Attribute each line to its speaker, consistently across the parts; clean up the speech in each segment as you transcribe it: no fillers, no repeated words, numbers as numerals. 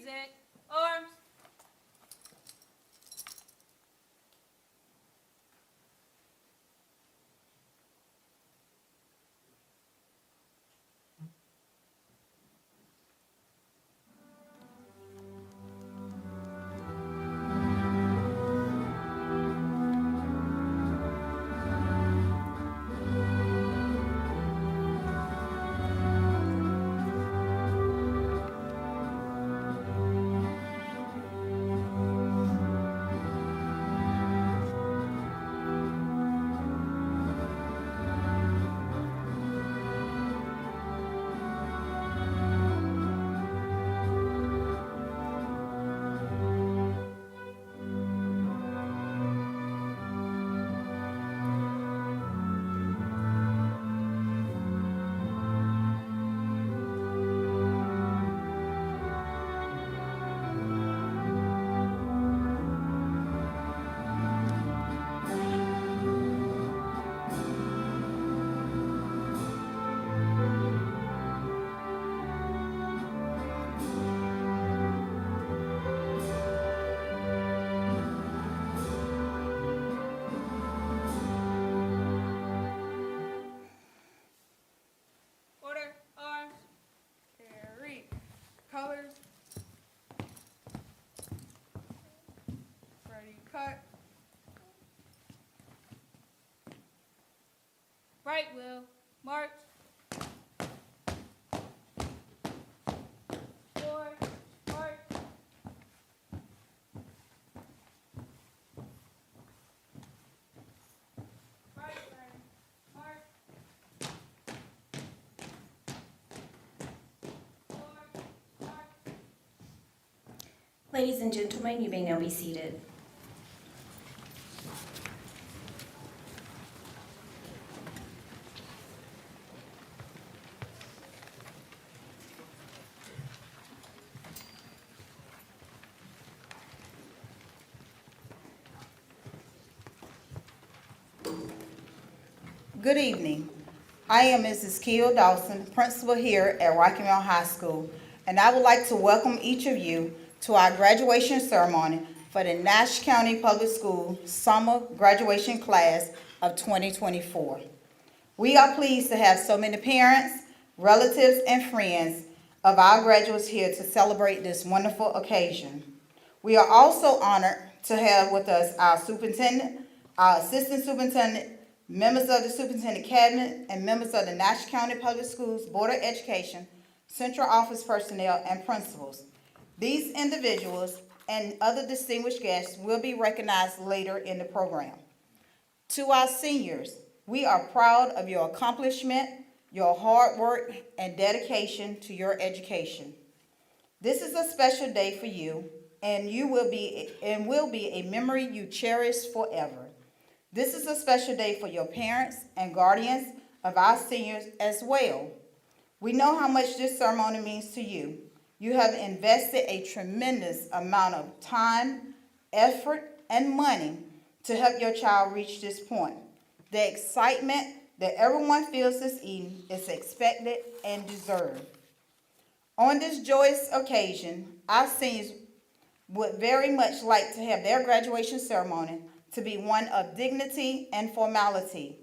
Speaker 1: Present. Arms. Order. Arms. Carry. Colors. Ready. Cut. Right wheel. March. Forward. March. Right leg. March. Forward. March.
Speaker 2: Ladies and gentlemen, you may now be seated.
Speaker 3: Good evening. I am Mrs. Keel Dawson, principal here at Rocky Mount High School, and I would like to welcome each of you to our graduation ceremony for the Nash County Public School Summer Graduation Class of 2024. We are pleased to have so many parents, relatives, and friends of our graduates here to celebrate this wonderful occasion. We are also honored to have with us our superintendent, our assistant superintendent, members of the superintendent cabinet, and members of the Nash County Public Schools Board of Education, central office personnel, and principals. These individuals and other distinguished guests will be recognized later in the program. To our seniors, we are proud of your accomplishment, your hard work, and dedication to your education. This is a special day for you, and will be a memory you cherish forever. This is a special day for your parents and guardians of our seniors as well. We know how much this ceremony means to you. You have invested a tremendous amount of time, effort, and money to help your child reach this point. The excitement that everyone feels this evening is expected and deserved. On this joyous occasion, our seniors would very much like to have their graduation ceremony to be one of dignity and formality,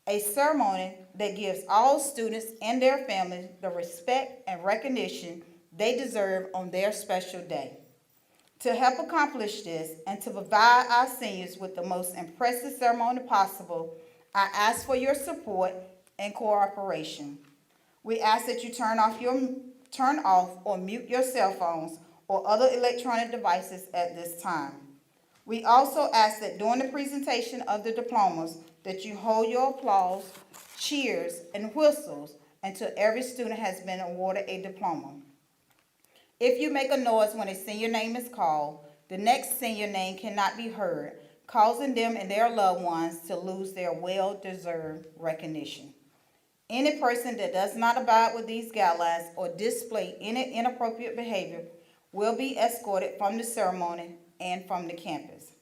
Speaker 3: a ceremony that gives all students and their families the respect and recognition they deserve on their special day. To help accomplish this and to provide our seniors with the most impressive ceremony possible, I ask for your support and cooperation. We ask that you turn off or mute your cell phones or other electronic devices at this time. We also ask that during the presentation of the diplomas that you hold your applause, cheers, and whistles until every student has been awarded a diploma. If you make a noise when a senior name is called, the next senior name cannot be heard, causing them and their loved ones to lose their well-deserved recognition. Any person that does not abide with these guidelines or display any inappropriate behavior will be escorted from the ceremony and from the campus.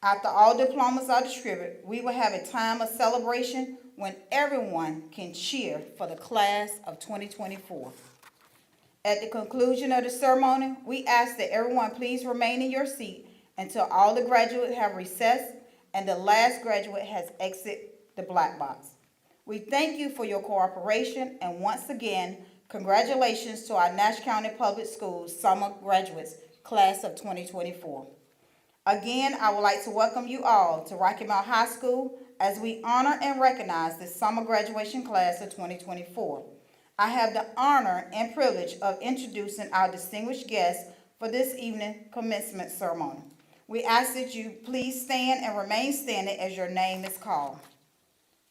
Speaker 3: After all diplomas are distributed, we will have a time of celebration when everyone can cheer for the class of 2024. At the conclusion of the ceremony, we ask that everyone please remain in your seat until all the graduates have recessed and the last graduate has exited the black box. We thank you for your cooperation, and once again, congratulations to our Nash County Public Schools summer graduates, class of 2024. Again, I would like to welcome you all to Rocky Mount High School as we honor and recognize the summer graduation class of 2024. I have the honor and privilege of introducing our distinguished guests for this evening commencement ceremony. We ask that you please stand and remain standing as your name is called.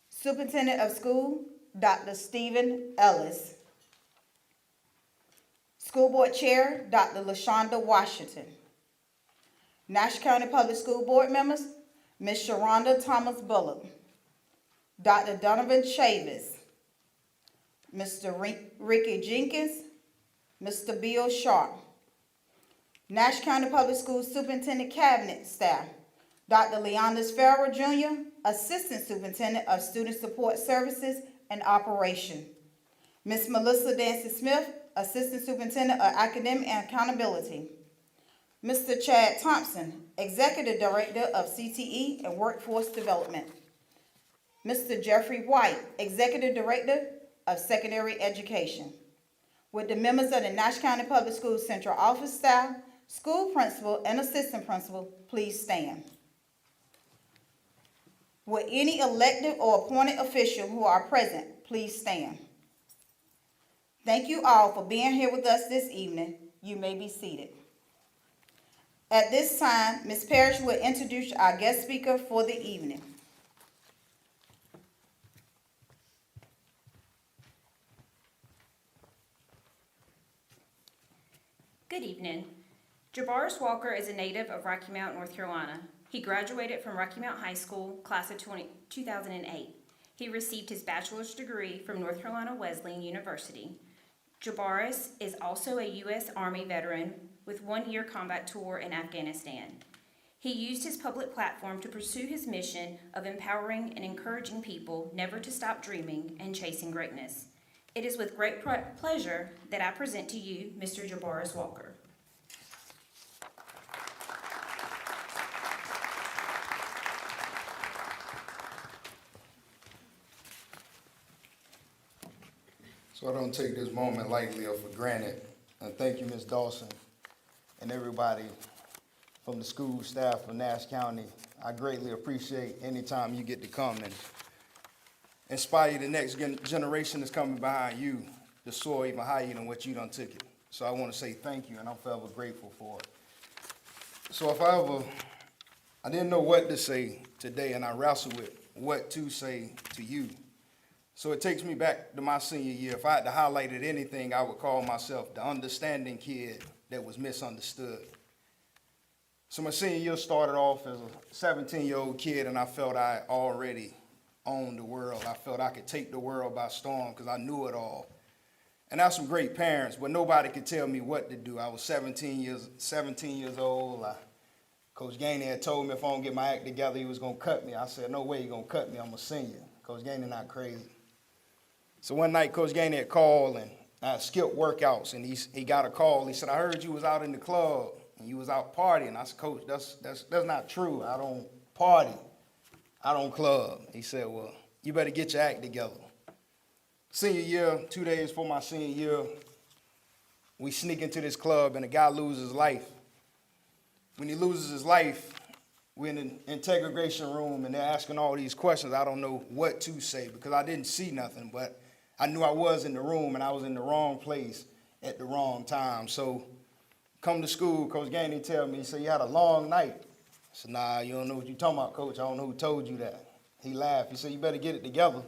Speaker 3: Superintendent of School, Dr. Stephen Ellis. School Board Chair, Dr. LaShonda Washington. Nash County Public School Board members, Ms. Sharonda Thomas Bullock, Dr. Donovan Chavis, Mr. Ricky Jenkins, Mr. Bill Sharp. Nash County Public Schools Superintendent Cabinet Staff, Dr. Leandis Farrell Jr., Assistant Superintendent of Student Support Services and Operation. Ms. Melissa Dancy Smith, Assistant Superintendent of Academic and Accountability. Mr. Chad Thompson, Executive Director of CTE and Workforce Development. Mr. Jeffrey White, Executive Director of Secondary Education. Would the members of the Nash County Public Schools Central Office staff, school principal, and assistant principal please stand? Would any elected or appointed official who are present please stand? Thank you all for being here with us this evening. You may be seated. At this time, Ms. Parrish will introduce our guest speaker for the evening.
Speaker 2: Good evening. Jabaris Walker is a native of Rocky Mount, North Carolina. He graduated from Rocky Mount High School, class of 2008. He received his bachelor's degree from North Carolina Wesleyan University. Jabaris is also a U.S. Army veteran with 1-year combat tour in Afghanistan. He used his public platform to pursue his mission of empowering and encouraging people never to stop dreaming and chasing greatness. It is with great pleasure that I present to you Mr. Jabaris Walker.
Speaker 4: So I don't take this moment lightly or for granted. And thank you, Ms. Dawson, and everybody from the school staff of Nash County. I greatly appreciate any time you get to come and inspire the next generation that's coming behind you to soar even higher than what you done took it. So I want to say thank you, and I'm forever grateful for it. So I didn't know what to say today, and I wrestled with what to say to you. So it takes me back to my senior year. If I had to highlight it anything, I would call myself the understanding kid that was misunderstood. So my senior year started off as a 17-year-old kid, and I felt I already owned the world. I felt I could take the world by storm because I knew it all. And I have some great parents, but nobody could tell me what to do. I was 17 years old. Coach Gainey had told me if I don't get my act together, he was going to cut me. I said, no way you're going to cut me. I'm a senior. Coach Gainey not crazy. So one night, Coach Gainey had called, and I skipped workouts, and he got a call. He said, I heard you was out in the club, and you was out partying. I said, Coach, that's not true. I don't party. I don't club. He said, well, you better get your act together. Senior year, 2 days before my senior year, we sneak into this club, and a guy loses his life. When he loses his life, we're in the integration room, and they're asking all these questions. I don't know what to say because I didn't see nothing, but I knew I was in the room, and I was in the wrong place at the wrong time. So come to school, Coach Gainey tell me, he said, you had a long night. I said, nah, you don't know what you're talking about, Coach. I don't know who told you that. He laughed. He said, you better get it together.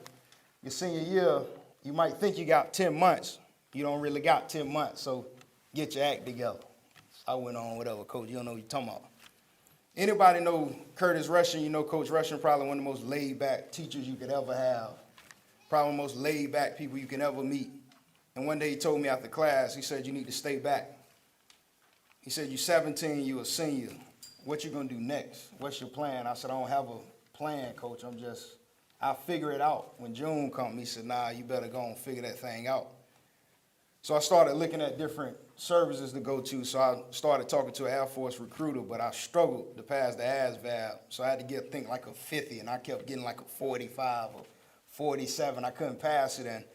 Speaker 4: Your senior year, you might think you got 10 months. You don't really got 10 months, so get your act together. So I went on, whatever, Coach, you don't know what you're talking about. Anybody know Curtis Russian? You know Coach Russian, probably one of the most laid-back teachers you could ever have. Probably the most laid-back people you can ever meet. And one day he told me after class, he said, you need to stay back. He said, you're 17, you're a senior. What you gonna do next? What's your plan? I said, I don't have a plan, Coach. I'll figure it out when June comes. He said, nah, you better go and figure that thing out. So I started looking at different services to go to. So I started talking to an Air Force recruiter, but I struggled to pass the ASVAB. So I had to think like a 50, and I kept getting like a 45 or 47. I couldn't pass it. And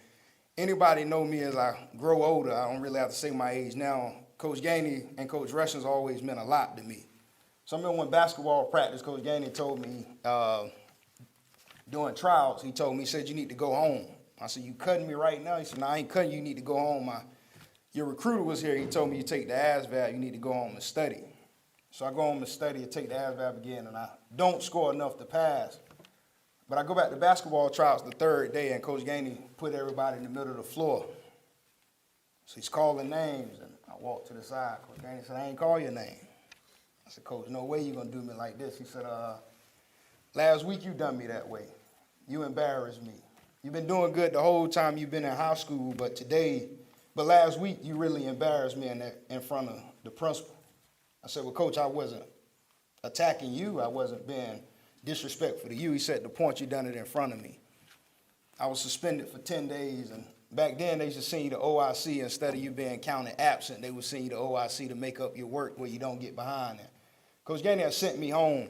Speaker 4: anybody know me as I grow older, I don't really have to say my age now. Coach Gainey and Coach Russian's always meant a lot to me. So I remember when basketball practice, Coach Gainey told me during trials, he told me, he said, you need to go home. I said, you cutting me right now? He said, no, I ain't cutting you, you need to go home. Your recruiter was here, he told me you take the ASVAB, you need to go home and study. So I go home and study and take the ASVAB again, and I don't score enough to pass. But I go back to basketball trials the third day, and Coach Gainey put everybody in the middle of the floor. So he's calling names, and I walk to the side. Coach Gainey said, I ain't call your name. I said, Coach, no way you gonna do me like this. He said, last week you done me that way. You embarrassed me. You've been doing good the whole time you've been in high school, but last week you really embarrassed me in front of the principal. I said, well, Coach, I wasn't attacking you. I wasn't being disrespectful to you. He said, the point you done it in front of me. I was suspended for 10 days, and back then they used to send you to OIC instead of you being counted absent. They would send you to OIC to make up your work where you don't get behind it. Coach Gainey had sent me home.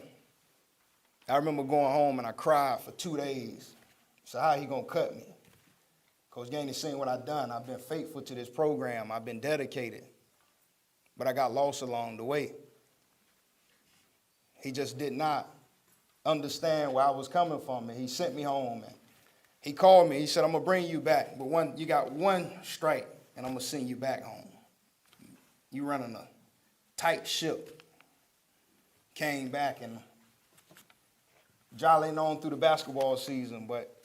Speaker 4: I remember going home and I cried for 2 days. So how he gonna cut me? Coach Gainey seen what I done. I've been faithful to this program. I've been dedicated. But I got lost along the way. He just did not understand where I was coming from. And he sent me home. And he called me. He said, I'm gonna bring you back. But you got one strike and I'm gonna send you back home. You running a tight ship. Came back and jollying on through the basketball season, but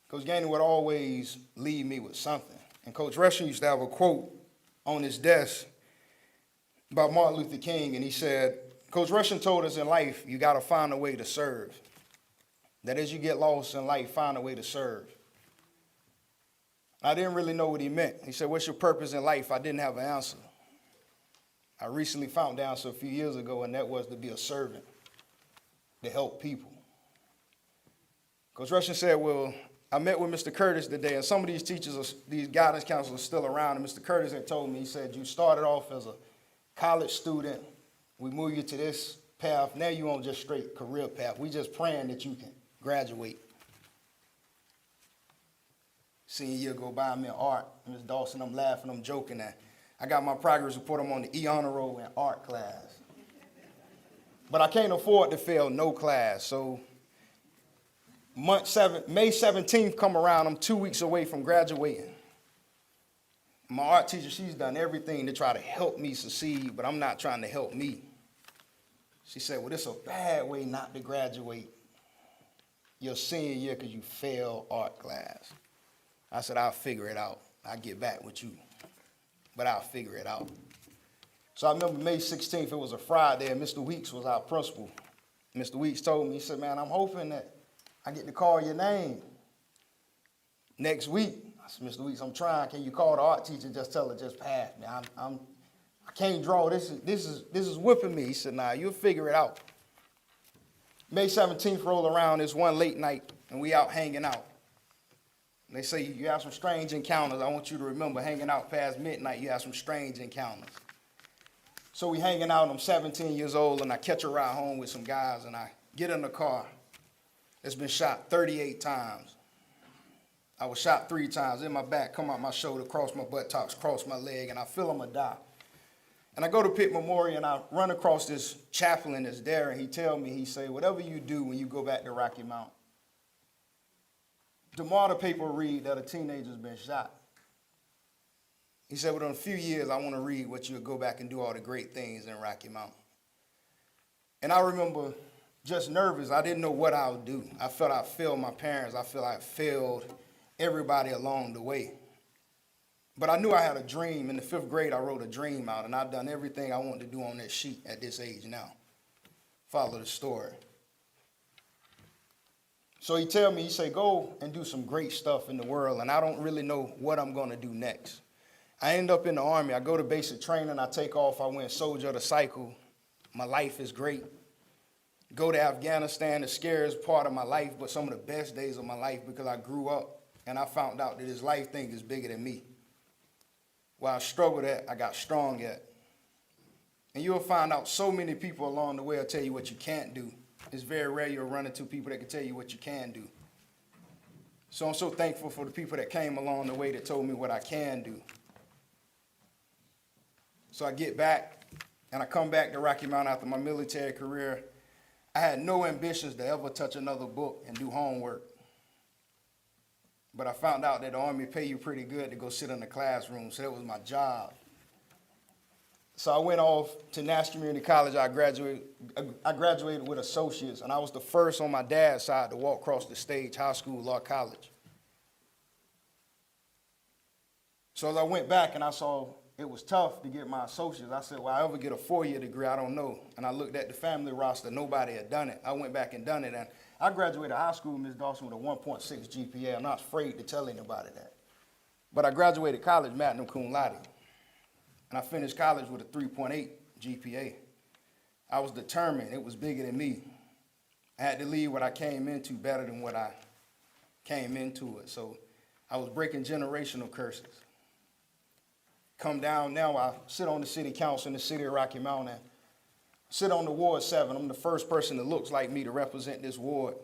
Speaker 4: Coach Gainey would always leave me with something. And Coach Russian used to have a quote on his desk about Martin Luther King, and he said, Coach Russian told us in life, you got to find a way to serve. That as you get lost in life, find a way to serve. I didn't really know what he meant. He said, what's your purpose in life? I didn't have an answer. I recently found the answer a few years ago, and that was to be a servant, to help people. Coach Russian said, well, I met with Mr. Curtis today, and some of these teachers, these guidance counselors are still around, and Mr. Curtis had told me, he said, you started off as a college student, we moved you to this path, now you on just straight career path. We just praying that you can graduate. Senior year go by, I'm in art, Ms. Dawson, I'm laughing, I'm joking, and I got my progress report, I'm on the E-honor roll in art class. But I can't afford to fail no class, so May 17th come around, I'm 2 weeks away from graduating. My art teacher, she's done everything to try to help me succeed, but I'm not trying to help me. She said, well, this is a bad way not to graduate your senior year because you failed art class. I said, I'll figure it out. I'll get back with you, but I'll figure it out. So I remember May 16th, it was a Friday, and Mr. Weeks was our principal. Mr. Weeks told me, he said, man, I'm hoping that I get to call your name next week. I said, Mr. Weeks, I'm trying. Can you call the art teacher and just tell her just pass me? I can't draw. This is whipping me. He said, nah, you'll figure it out. May 17th roll around, it's one late night, and we out hanging out. And they say you have some strange encounters. I want you to remember, hanging out past midnight, you have some strange encounters. So we hanging out, I'm 17 years old, and I catch a ride home with some guys, and I get in the car. It's been shot 38 times. I was shot 3 times in my back, come out my shoulder, cross my buttocks, cross my leg, and I feel I'm gonna die. And I go to Pitt Memorial, and I run across this chaplain that's there, and he tell me, he say, whatever you do when you go back to Rocky Mount, tomorrow the paper read that a teenager's been shot. He said, well, in a few years, I want to read what you'll go back and do all the great things in Rocky Mount. And I remember just nervous. I didn't know what I would do. I felt I failed my parents. I felt I failed everybody along the way. But I knew I had a dream. In the 5th grade, I wrote a dream out, and I've done everything I wanted to do on that sheet at this age now. Follow the story. So he tell me, he say, go and do some great stuff in the world, and I don't really know what I'm going to do next. I end up in the Army. I go to basic training. I take off. I went soldier of the cycle. My life is great. Go to Afghanistan, the scariest part of my life, but some of the best days of my life because I grew up and I found out that this life thing is bigger than me. Where I struggled at, I got strong at. And you'll find out so many people along the way will tell you what you can't do. It's very rare you'll run into people that can tell you what you can do. So I'm so thankful for the people that came along the way that told me what I can do. So I get back, and I come back to Rocky Mount after my military career. I had no ambitions to ever touch another book and do homework. But I found out that the Army pay you pretty good to go sit in the classroom, so that was my job. So I went off to Nash Community College. I graduated with associates, and I was the first on my dad's side to walk across the stage, high school or college. So as I went back and I saw it was tough to get my associates, I said, will I ever get a 4-year degree? I don't know. And I looked at the family roster. Nobody had done it. I went back and done it. And I graduated high school, Ms. Dawson, with a 1.6 GPA. I'm not afraid to tell anybody that. But I graduated college magna cum laude. And I finished college with a 3.8 GPA. I was determined. It was bigger than me. I had to leave what I came into better than what I came into it. So I was breaking generational curses. Come down now, I sit on the city council in the city of Rocky Mount and sit on the Ward 7. I'm the first person that looks like me to represent this ward.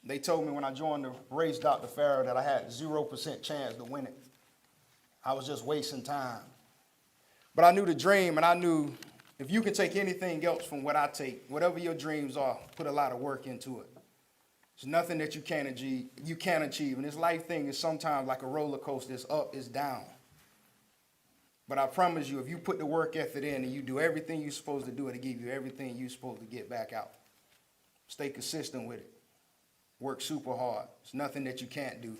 Speaker 4: They told me when I joined the race, Dr. Farrow, that I had 0% chance to win it. I was just wasting time. But I knew the dream, and I knew if you can take anything else from what I take, whatever your dreams are, put a lot of work into it. There's nothing that you can't achieve. And this life thing is sometimes like a roller coaster. It's up, it's down. But I promise you, if you put the work effort in and you do everything you're supposed to do, it'll give you everything you're supposed to get back out. Stay consistent with it. Work super hard. It's nothing that you can't do.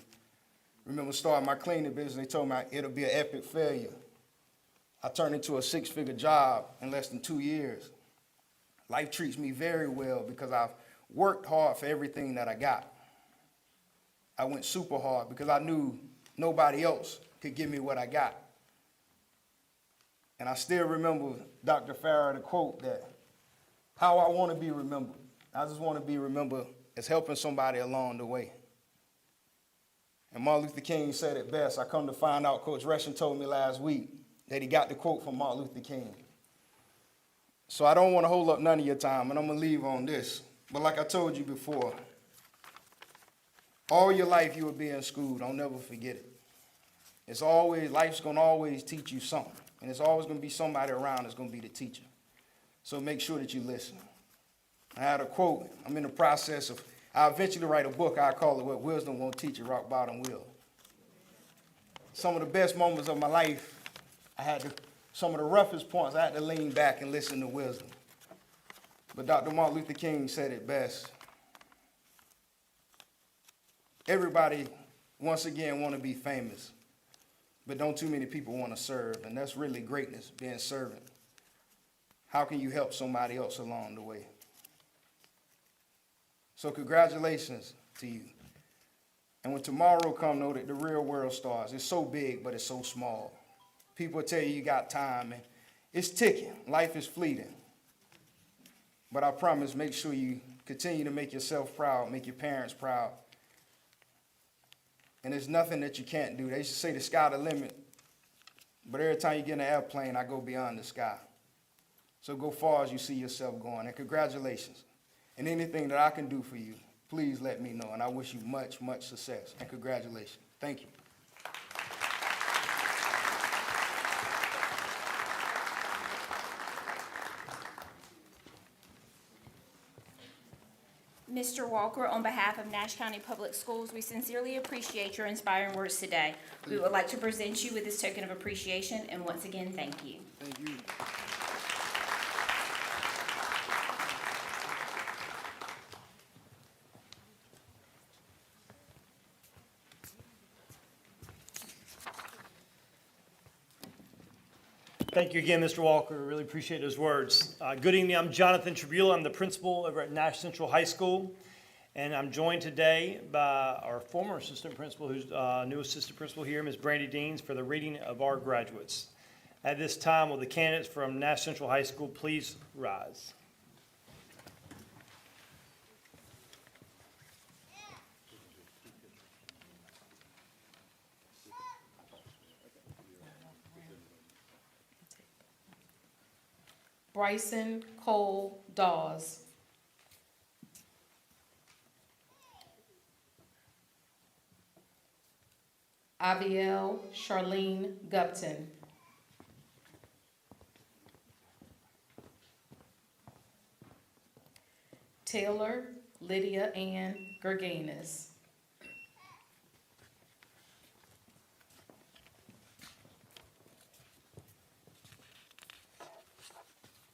Speaker 4: Remember starting my cleaning business, they told me it'll be an epic failure. I turned into a 6-figure job in less than 2 years. Life treats me very well because I've worked hard for everything that I got. I went super hard because I knew nobody else could give me what I got. And I still remember Dr. Farrow, the quote that, how I want to be remembered. I just want to be remembered as helping somebody along the way. And Martin Luther King said it best. I come to find out, Coach Russian told me last week that he got the quote from Martin Luther King. So I don't want to hold up none of your time, and I'm going to leave on this. But like I told you before, all your life you will be in school. Don't never forget it. Life's going to always teach you something. And there's always going to be somebody around that's going to be the teacher. So make sure that you listen. I had a quote. I'm in the process of, I'll eventually write a book. I call it What Wisdom Won't Teach You, Rock Bottom Will. Some of the best moments of my life, some of the roughest points, I had to lean back and listen to wisdom. But Dr. Martin Luther King said it best. Everybody, once again, want to be famous. But don't too many people want to serve, and that's really greatness, being servant. How can you help somebody else along the way? So congratulations to you. And when tomorrow comes, know that the real world starts. It's so big, but it's so small. People tell you got time, and it's ticking. Life is fleeting. But I promise, make sure you continue to make yourself proud, make your parents proud. And there's nothing that you can't do. They used to say the sky the limit. But every time you get in an airplane, I go beyond the sky. So go far as you see yourself going. And congratulations. And anything that I can do for you, please let me know. And I wish you much, much success. And congratulations. Thank you.
Speaker 2: Mr. Walker, on behalf of Nash County Public Schools, we sincerely appreciate your inspiring words today. We would like to present you with this token of appreciation, and once again, thank you.
Speaker 4: Thank you.
Speaker 5: Thank you again, Mr. Walker. Really appreciate those words. Good evening. I'm Jonathan Tribula. I'm the principal over at Nash Central High School. And I'm joined today by our former assistant principal, who's new assistant principal here, Ms. Brandy Deans, for the reading of our graduates. At this time, will the candidates from Nash Central High School please rise?
Speaker 6: Bryson Cole Dawes. Abiel Charlene Gupton. Taylor Lydia Ann Gerganis.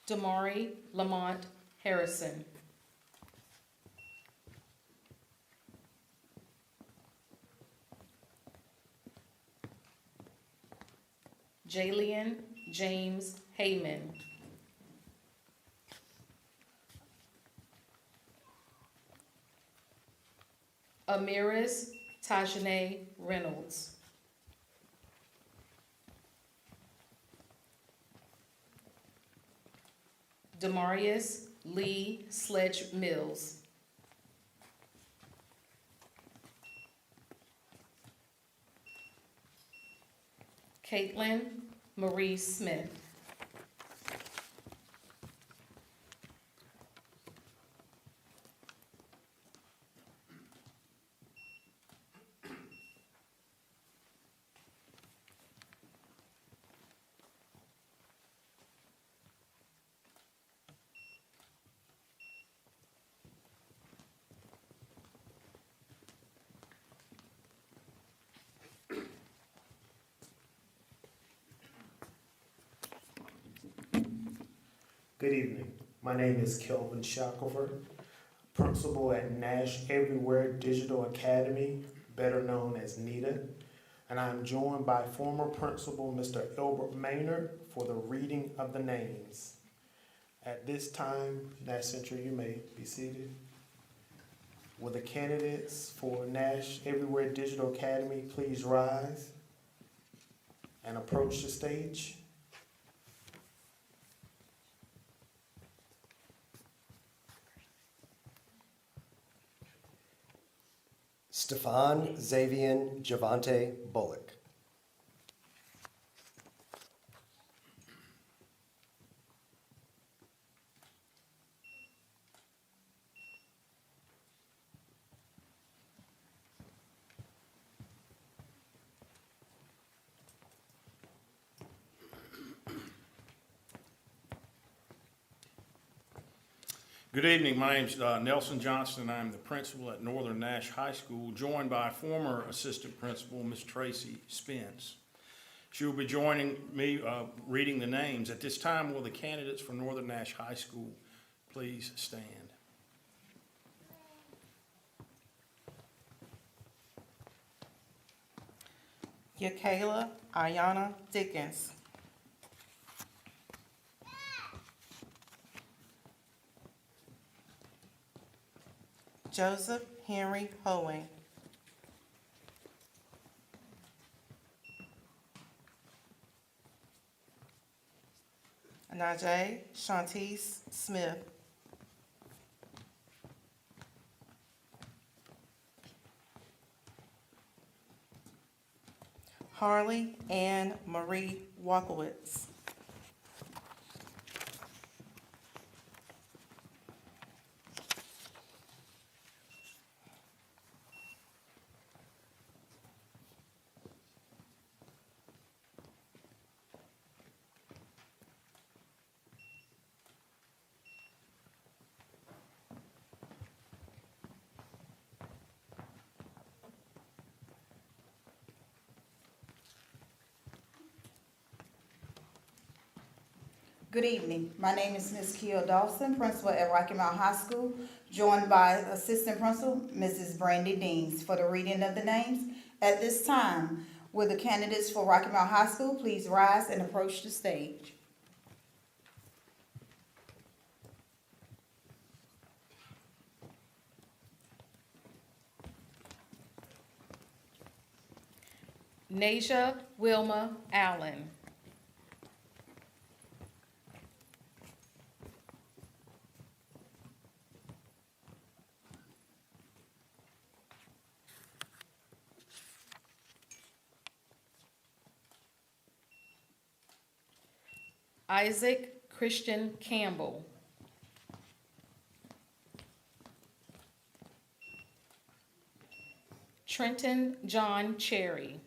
Speaker 6: Damari Lamont Harrison. Jalian James Heyman. Amiris Tajane Reynolds. Demarius Lee Sledge Mills. Caitlin Marie Smith.
Speaker 7: Good evening. My name is Kelvin Shackelford, principal at Nash Everywhere Digital Academy, better known as NETA, and I am joined by former principal Mr. Elbert Maynard for the reading of the names. At this time, Nash Central, you may be seated. Will the candidates for Nash Everywhere Digital Academy please rise and approach the stage?
Speaker 8: Stefan Xavier Javante Bullock.
Speaker 9: Good evening. My name's Nelson Johnston. I'm the principal at Northern Nash High School, joined by former assistant principal, Ms. Tracy Spence. She will be joining me reading the names. At this time, will the candidates for Northern Nash High School please stand?
Speaker 10: Yakayla Ayana Dickens. Joseph Henry Hoeing. Najee Shantice Smith. Harley Ann Marie Walkowitz.
Speaker 3: Good evening. My name is Ms. Kia Dawson, principal at Rocky Mount High School, joined by assistant principal, Mrs. Brandy Deans, for the reading of the names. At this time, will the candidates for Rocky Mount High School please rise and approach the stage?
Speaker 6: Nasia Wilma Allen. Isaac Christian Campbell. Trenton John Cherry.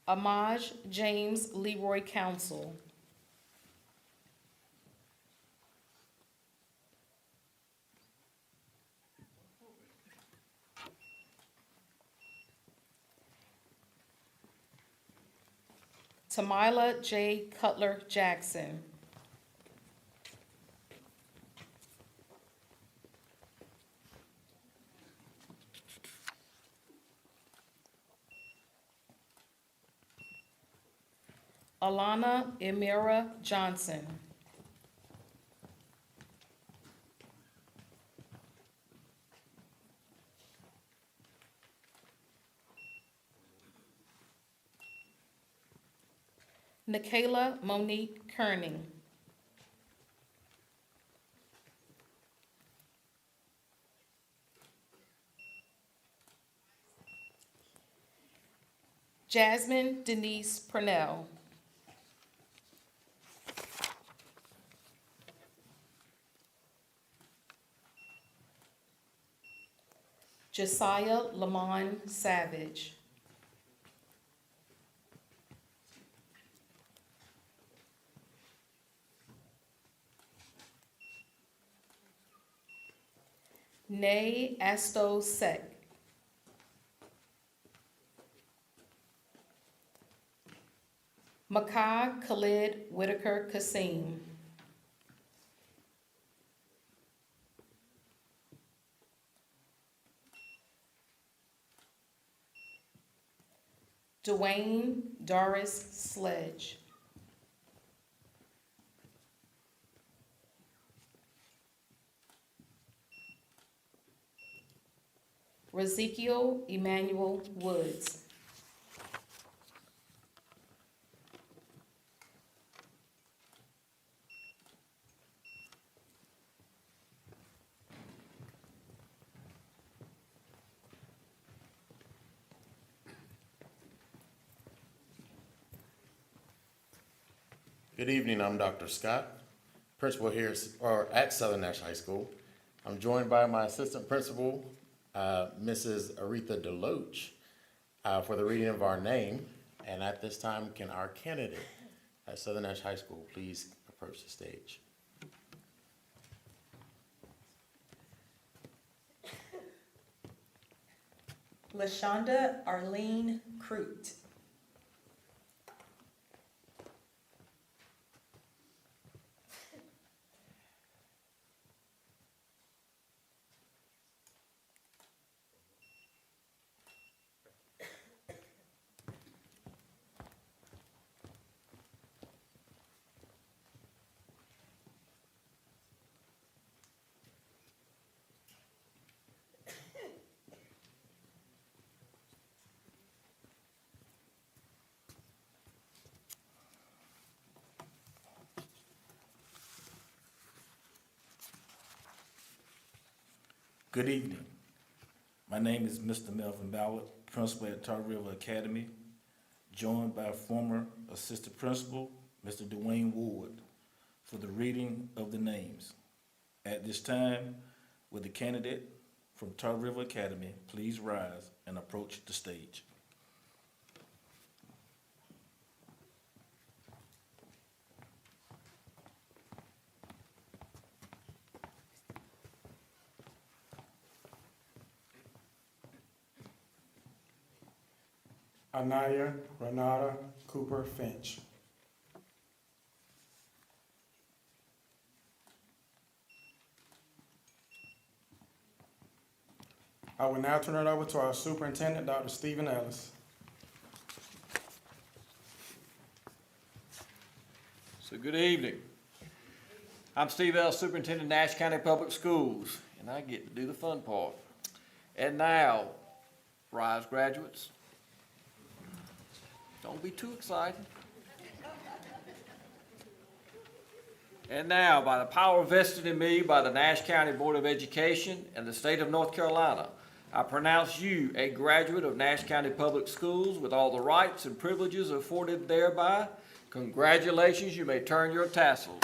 Speaker 6: Amaj James Leroy Council. Tamila J. Cutler Jackson. Alana Emira Johnson. Nikayla Monique Kerning. Jasmine Denise Purnell. Josiah Lamont Savage. Nay Asto Sek. Makai Khalid Whitaker Kasim. Dwayne Doris Sledge. Ezekiel Emmanuel Woods.
Speaker 11: Good evening, I'm Dr. Scott, principal here at Southern Nash High School. I'm joined by my assistant principal, Mrs. Aretha Deloach, for the reading of our name. And at this time, can our candidate at Southern Nash High School please approach the stage?
Speaker 12: LaShonda Arlene Crute.
Speaker 9: Good evening. My name is Mr. Melvin Ballard, principal at Tar River Academy, joined by former assistant principal, Mr. Dwayne Wood, for the reading of the names. At this time, will the candidate from Tar River Academy please rise and approach the stage?
Speaker 7: Anaya Renata Cooper Finch. I will now turn it over to our superintendent, Dr. Stephen Ellis.
Speaker 13: So good evening. I'm Steve Ellis, Superintendent of Nash County Public Schools, and I get to do the fun part. And now, rise graduates. Don't be too excited. And now, by the power vested in me by the Nash County Board of Education and the state of North Carolina, I pronounce you a graduate of Nash County Public Schools with all the rights and privileges afforded thereby. Congratulations, you may turn your tassels.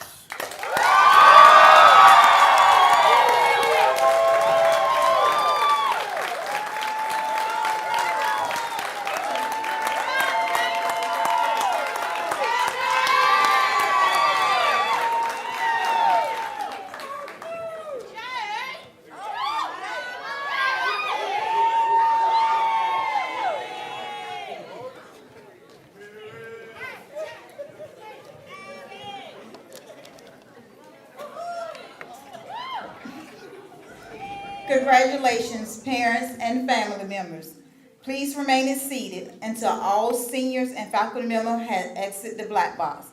Speaker 3: Congratulations, parents and family members. Please remain seated until all seniors and faculty members have exited the black box.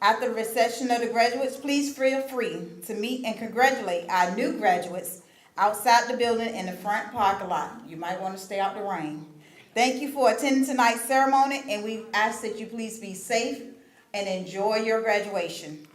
Speaker 3: After the reception of the graduates, please feel free to meet and congratulate our new graduates outside the building in the front parking lot. You might want to stay out the rain. Thank you for attending tonight's ceremony, and we ask that you please be safe and enjoy your graduation.